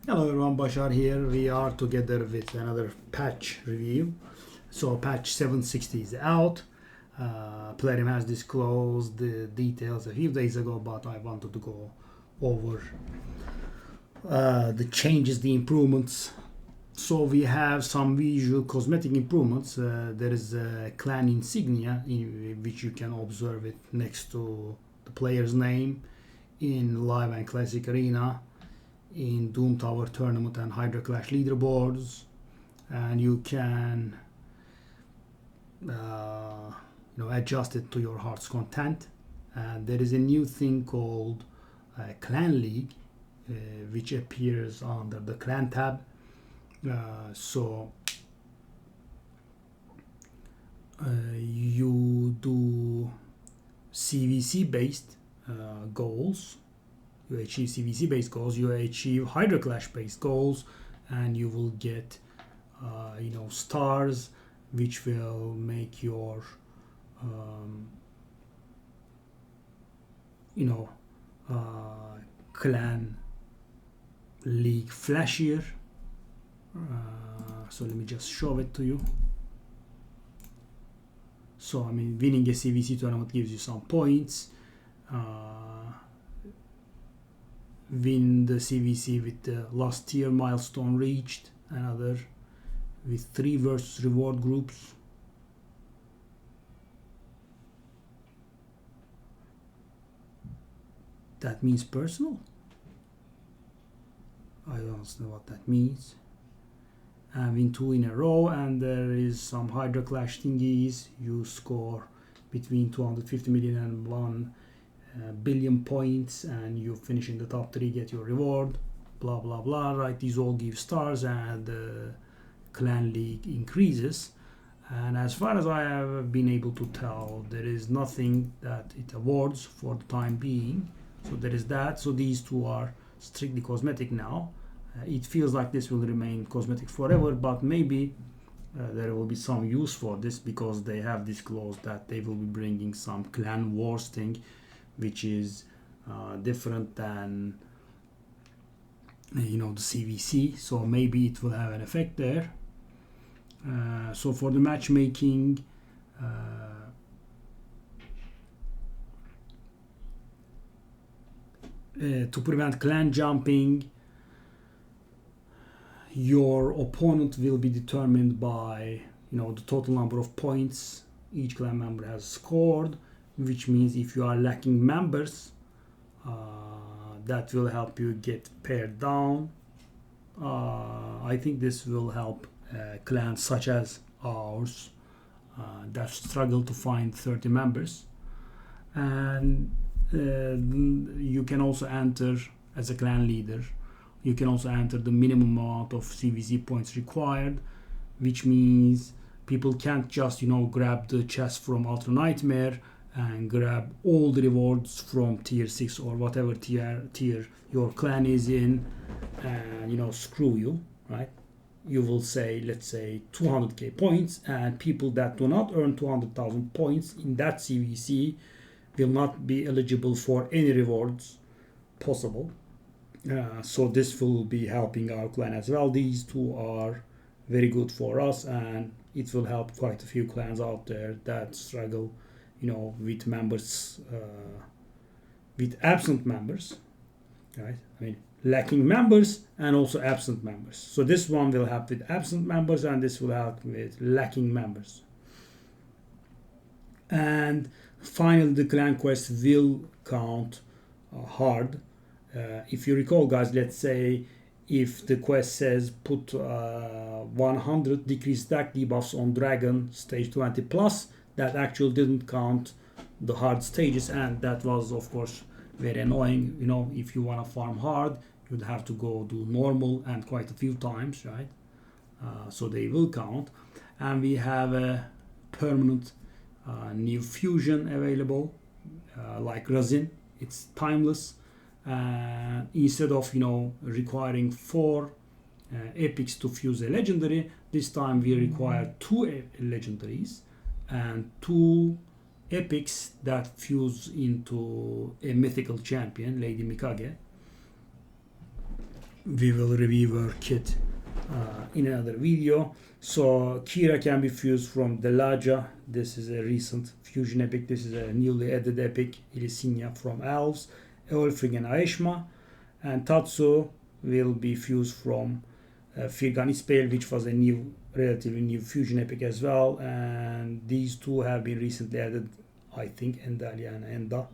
Hello everyone, Bashar here. We are together with another patch review. So patch 760 is out. Plarium has disclosed the details a few days ago, but I wanted to go over the changes, the improvements. So we have some visual cosmetic improvements. There is a clan insignia in which you can observe it next to the player's name in Live and Classic Arena, in Doom Tower Tournament and Hydra Clash leaderboards, and you can adjust it to your heart's content. And there is a new thing called Clan League, which appears under the Clan tab. So you do CVC based goals. You achieve CVC based goals, you achieve Hydra Clash based goals, and you will get stars which will make your clan league flashier. So let me just show it to you. So winning a CVC tournament gives you some points. Win the CVC with the last tier milestone reached, another with 3 versus reward groups. That means personal. I don't know what that means. And win 2 in a row, and there is some Hydra Clash thingies. You score between 250 million and 1 billion points, and you finish in the top 3, get your reward, blah blah blah, right? These all give stars, and the clan league increases. And as far as I have been able to tell, there is nothing that it awards for the time being. So there is that. So these two are strictly cosmetic now. It feels like this will remain cosmetic forever, but maybe there will be some use for this, because they have disclosed that they will be bringing some clan wars thing, which is different than the CVC. So maybe it will have an effect there. So for the matchmaking, to prevent clan jumping, your opponent will be determined by the total number of points each clan member has scored, which means if you are lacking members, that will help you get paired down. I think this will help clans such as ours that struggle to find 30 members. And you can also enter as a clan leader. You can also enter the minimum amount of CVC points required, which means people can't just grab the chest from Ultra Nightmare and grab all the rewards from tier 6 or whatever tier your clan is in, and screw you, right? You will say, let's say 200k points, and people that do not earn 200,000 points in that CVC will not be eligible for any rewards possible. So this will be helping our clan as well. These two are very good for us, and it will help quite a few clans out there that struggle with members, with absent members, right? Lacking members and also absent members. So this one will help with absent members, and this will help with lacking members. And finally, the clan quest will count hard. If you recall, guys, let's say if the quest says put 100 decreased stack debuffs on dragon stage 20 plus, that actually didn't count the hard stages, and that was of course very annoying. If you want to farm hard, you'd have to go do normal and quite a few times, right? So they will count. And we have a permanent new fusion available, like Razin. It's timeless. Instead of requiring 4 epics to fuse a legendary, this time we require 2 legendaries and 2 epics that fuse into a mythical champion, Lady Mikage. we will review her kit in another video. So Kira can be fused from Delaja. This is a recent fusion epic. This is a newly added epic, Ilisinia from Elves, Eolfrig and Aeshma. And Tatsu will be fused from Firgan Ispail, which was a relatively new fusion epic as well. And these two have been recently added, I think, Endalia and Enda.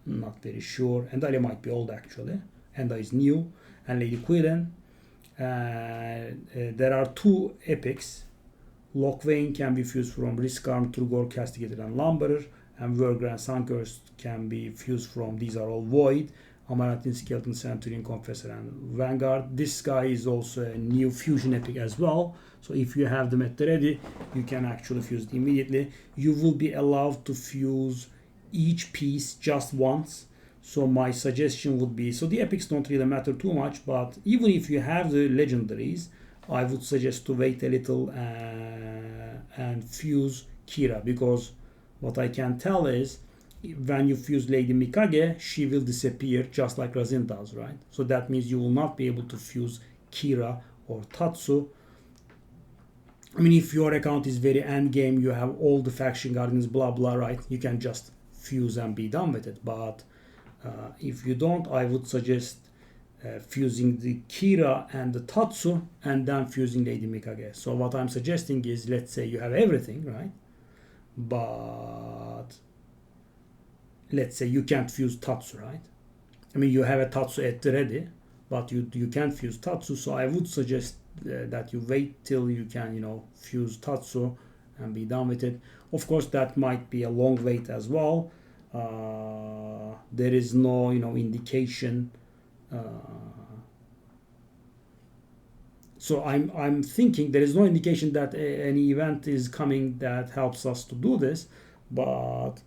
Not very sure. Endalia might be old actually. Enda is new. And Lady Quillen. There are two epics. Locthwain can be fused from Riskarm, Turgor, Castigator, and Lumberer. And Vergran Sunburst can be fused from, these are all Void, Amaranthine, Skeleton, Centurion, Confessor, and Vanguard. This guy is also a new fusion epic as well. So if you have them at the ready, you can actually fuse it immediately. You will be allowed to fuse each piece just once. So my suggestion would be, so the epics don't really matter too much, but even if you have the legendaries, I would suggest to wait a little and fuse Kira, because what I can tell is when you fuse Lady Mikage, she will disappear just like Razin does, right? So that means you will not be able to fuse Kira or Tatsu. I mean, if your account is very end game, you have all the faction guardians, blah blah, right? You can just fuse and be done with it. But if you don't, I would suggest fusing the Kira and the Tatsu and then fusing Lady Mikage. So what I'm suggesting is, let's say you have everything, right? But let's say you can't fuse Tatsu, right? I mean, you have a Tatsu at the ready, but you can't fuse Tatsu. So I would suggest that you wait till you can, fuse Tatsu and be done with it. Of course, that might be a long wait as well. There is no, indication. So I'm thinking there is no indication that any event is coming that helps us to do this, but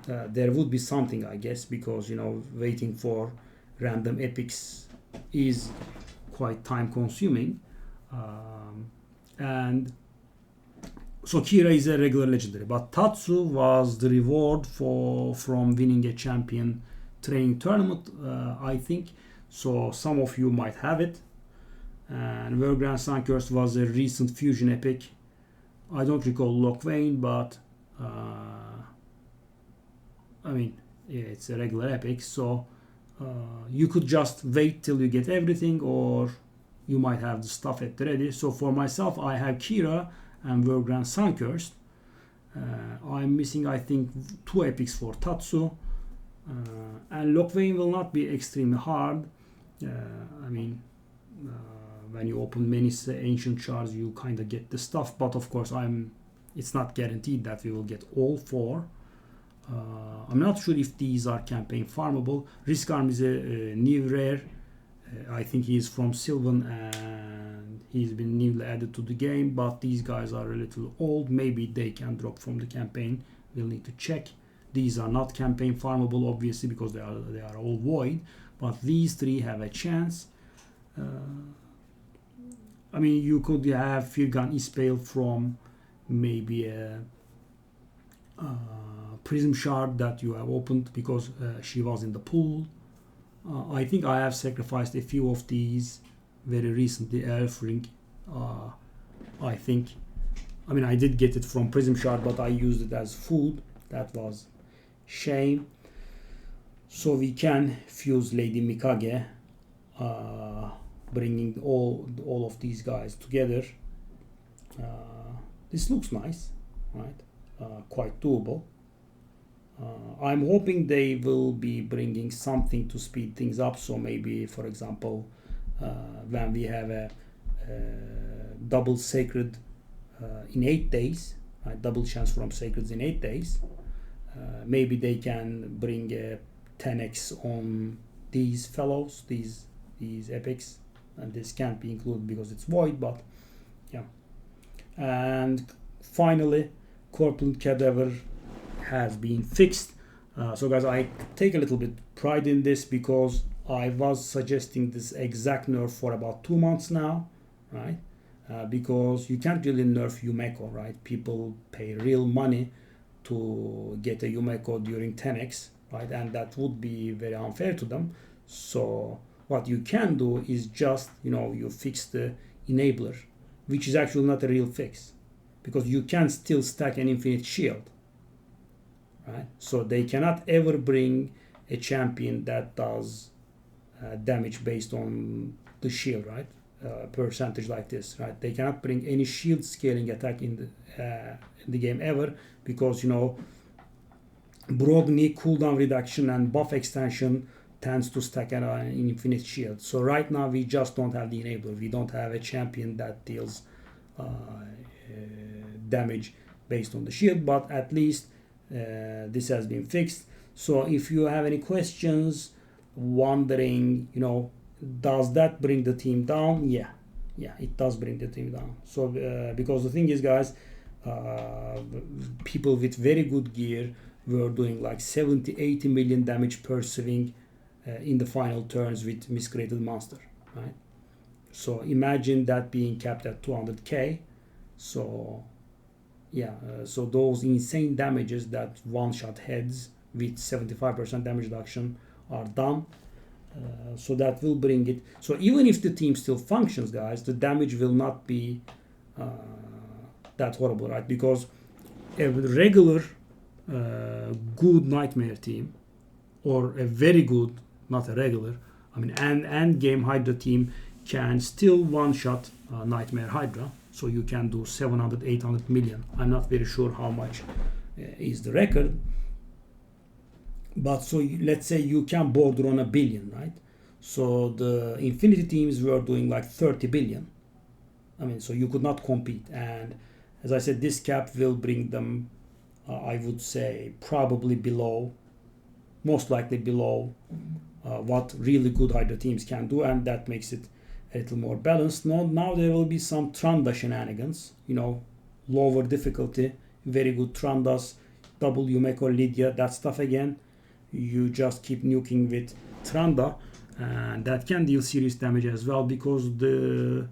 there would be something, I guess, because waiting for random epics is quite time consuming. And so Kira is a regular legendary, but Tatsu was the reward from winning a champion training tournament, I think. So some of you might have it. And Vergran Suncurse was a recent fusion epic. I don't recall Locthwain, but it's a regular epic. So you could just wait till you get everything, or you might have the stuff at the ready. So for myself, I have Kira and Vergran Suncurse. I'm missing, I think, 2 epics for Tatsu. And Locthwain will not be extremely hard. When you open many ancient shards, you kind of get the stuff, but of course it's not guaranteed that we will get all 4. I'm not sure if these are campaign farmable. Riskarm is a new rare. I think he is from Sylvan and he's been newly added to the game, but these guys are a little old. Maybe they can drop from the campaign. We'll need to check. These are not campaign farmable, obviously, because they are all void, but these 3 have a chance. You could have Firgan Ispail from maybe a Prism Shard that you have opened because she was in the pool. I think I have sacrificed a few of these very recently. Eolfrig, I think. I did get it from Prism Shard, but I used it as food. That was shame. So we can fuse Lady Mikage, bringing all of these guys together. This looks nice, right? Quite doable. I'm hoping they will be bringing something to speed things up. So maybe, for example, when we have a double sacred in 8 days, right? Double chance from sacreds in 8 days, maybe they can bring a 10x on these fellows, these epics, and this can't be included because it's void, but yeah. And finally, Corpulent Cadaver has been fixed. So guys, I take a little bit pride in this because I was suggesting this exact nerf for about 2 months now, right? Because you can't really nerf Yumeko, right? People pay real money to get a Yumeko during 10x, right? And that would be very unfair to them. So what you can do is just, you fix the enabler, which is actually not a real fix, because you can still stack an infinite shield, right? So they cannot ever bring a champion that does damage based on the shield, right? Percentage like this, right? They cannot bring any shield scaling attack in the game ever, because Brogni cooldown reduction and buff extension tends to stack an infinite shield. So right now we just don't have the enabler. We don't have a champion that deals damage based on the shield, but at least this has been fixed. So if you have any questions, wondering, does that bring the team down? Yeah, it does bring the team down. So because the thing is, guys, people with very good gear were doing like 70-80 million damage per swing in the final turns with Miscreated Monster, right? So imagine that being capped at 200k. So yeah, so those insane damages that one-shot heads with 75% damage reduction are done. So that will bring it. So even if the team still functions, guys, the damage will not be that horrible, right? Because a regular good Nightmare team, or a very good, not a regular, end game Hydra team can still one-shot Nightmare Hydra. So you can do 700-800 million. I'm not very sure how much is the record. But so let's say you can border on 1 billion, right? So the Infinity teams were doing like 30 billion. So you could not compete. And as I said, this cap will bring them, I would say, probably below, most likely below what really good Hydra teams can do. And that makes it a little more balanced. Now there will be some Tranda shenanigans, lower difficulty, very good Trandas, double Yumeko, Lydia, that stuff again. You just keep nuking with Tranda, and that can deal serious damage as well, because her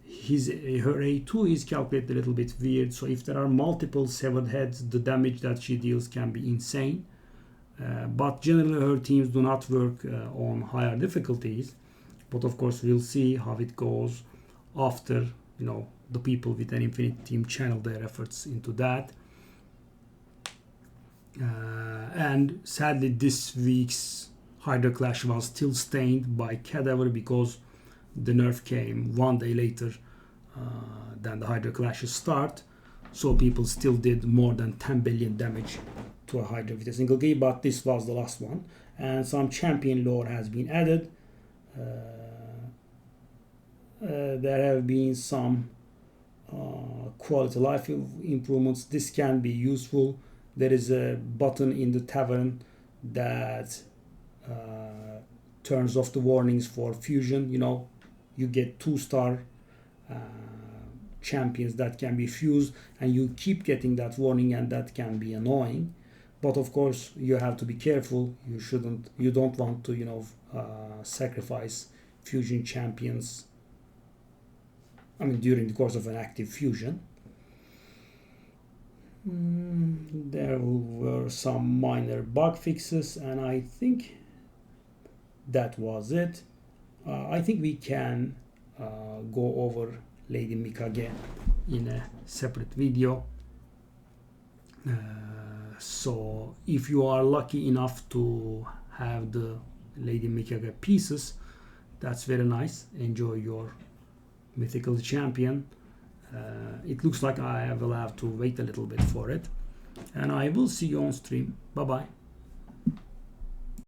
A2 is calculated a little bit weird. So if there are multiple severed heads, the damage that she deals can be insane. But generally her teams do not work on higher difficulties. But of course we'll see how it goes after the people with an Infinite team channel their efforts into that. And sadly this week's Hydra Clash was still stained by Cadaver, because the nerf came 1 day later than the Hydra Clashes start. So people still did more than 10 billion damage to a Hydra with a single key, but this was the last one. And some champion lore has been added. There have been some quality life improvements. This can be useful. There is a button in the tavern that turns off the warnings for fusion. You get 2-star champions that can be fused, and you keep getting that warning, and that can be annoying. But of course you have to be careful. You don't want to sacrifice fusion champions during the course of an active fusion. There were some minor bug fixes, and I think that was it. I think we can go over Lady Mikage in a separate video. So if you are lucky enough to have the Lady Mikage pieces, that's very nice. Enjoy your mythical champion. It looks like I will have to wait a little bit for it, and I will see you on stream. Bye bye.